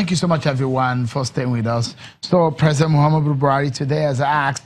Thank you so much, everyone, for staying with us. So, President Muhammadu Buhari today has asked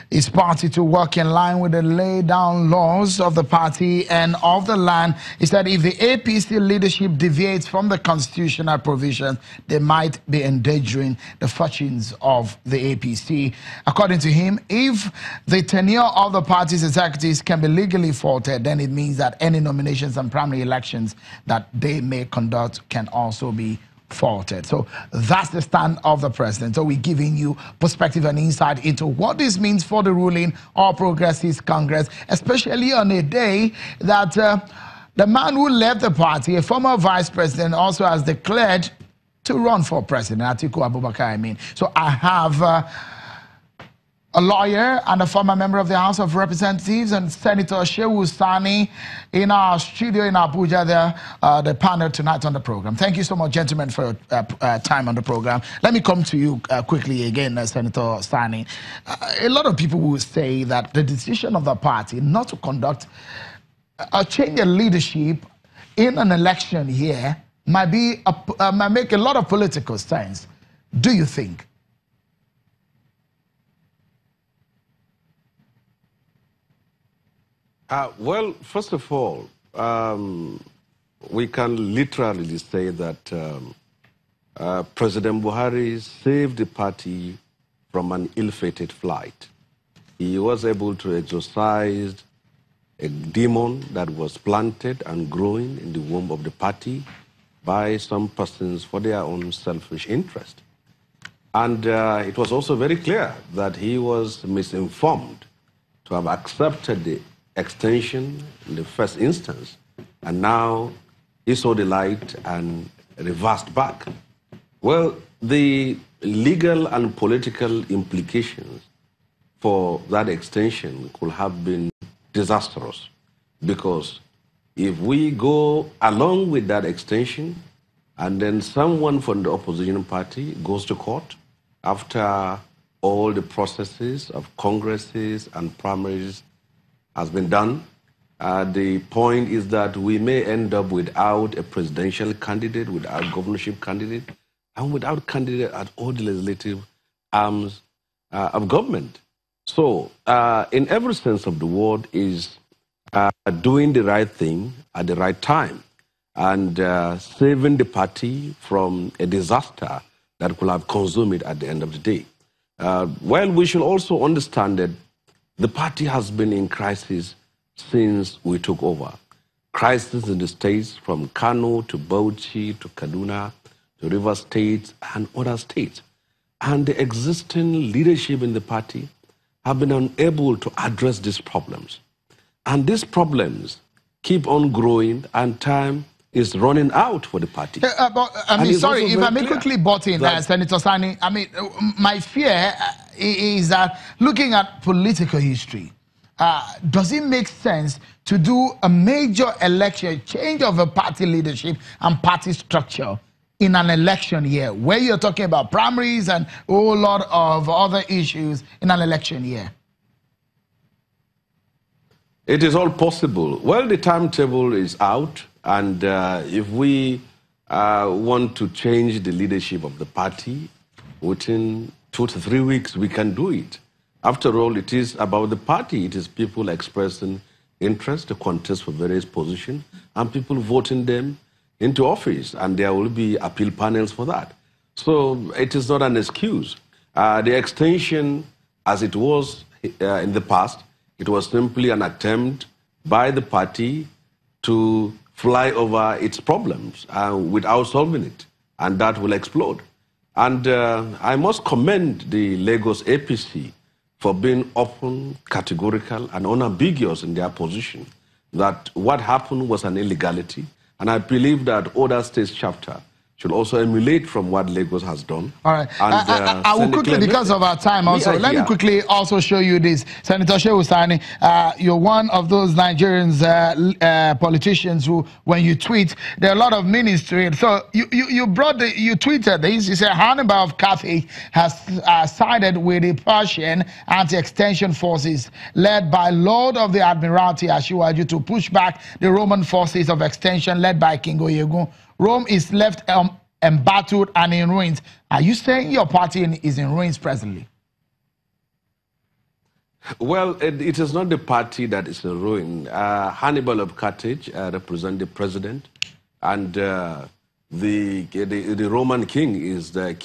his party to work in line with the laid down laws of the party and of the land. He said if the APC leadership deviates from the constitutional provisions, they might be endangering the fortunes of the APC. According to him, if the tenure of the party's executives can be legally faulted, then it means that any nominations and primary elections that they may conduct can also be faulted. So that's the stand of the president. So we're giving you perspective and insight into what this means for the ruling All Progressives Congress, especially on a day that the man who left the party, a former vice president, also has declared to run for president, Atiku Abubakar. So I have a lawyer and a former member of the House of Representatives and Senator Shehu Sani in our studio in Abuja there, the panel tonight on the program. Thank you so much, gentlemen, for your time on the program. Let me come to you quickly again, Senator Sani. A lot of people will say that the decision of the party not to conduct a change in leadership in an election here might make a lot of political sense. Do you think? Well, first of all, we can literally say that President Buhari saved the party from an ill-fated flight. He was able to exorcise a demon that was planted and growing in the womb of the party by some persons for their own selfish interest. And it was also very clear that he was misinformed to have accepted the extension in the first instance, and now he saw the light and reversed back. Well, the legal and political implications for that extension could have been disastrous, because if we go along with that extension and then someone from the opposition party goes to court after all the processes of congresses and primaries has been done, the point is that we may end up without a presidential candidate, without governorship candidate, and without candidate at all the legislative arms of government. So, in every sense of the word, is doing the right thing at the right time and saving the party from a disaster that could have consumed it at the end of the day. Well, we should also understand that the party has been in crisis since we took over. Crisis in the states from Kano to Bauchi to Kaduna to River State and other states. And the existing leadership in the party have been unable to address these problems. And these problems keep on growing and time is running out for the party. Sorry, if I may quickly butt in, Senator Sani, my fear is that looking at political history, does it make sense to do a major election, change of a party leadership and party structure in an election year, where you're talking about primaries and a whole lot of other issues in an election year? It is all possible. Well, the timetable is out, and if we want to change the leadership of the party within 2 to 3 weeks, we can do it. After all, it is about the party. It is people expressing interest to contest for various positions and people voting them into office, and there will be appeal panels for that. So it is not an excuse. The extension, as it was in the past, it was simply an attempt by the party to fly over its problems without solving it, and that will explode. And I must commend the Lagos APC for being open, categorical, and unambiguous in their position that what happened was an illegality. And I believe that other states' chapter should also emulate from what Lagos has done. All right. And, I will quickly, because of our time also, let me quickly also show you this. Senator Shehu Sani, you're one of those Nigerians politicians who, when you tweet, there are a lot of meanings to it. So you tweeted this. You said Hannibal of Carthage has sided with the Persian anti-extension forces led by Lord of the Admiralty Ashiwaju to push back the Roman forces of extension led by King Oyegun. Rome is left embattled and in ruins. Are you saying your party is in ruins presently? Well, it is not the party that is in ruin. Hannibal of Carthage represents the president, and the Roman king is the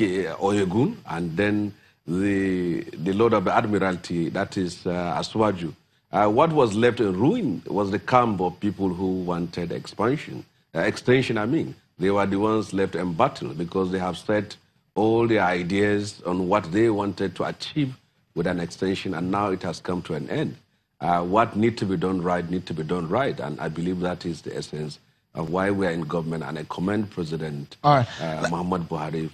Oyegun, and then the Lord of the Admiralty, that is Aswaju. What was left in ruin was the camp of people who wanted extension. I mean. They were the ones left in battle because they have set all their ideas on what they wanted to achieve with an extension, and now it has come to an end. What needs to be done right, and I believe that is the essence of why we are in government, and I commend President Muhammad Buhari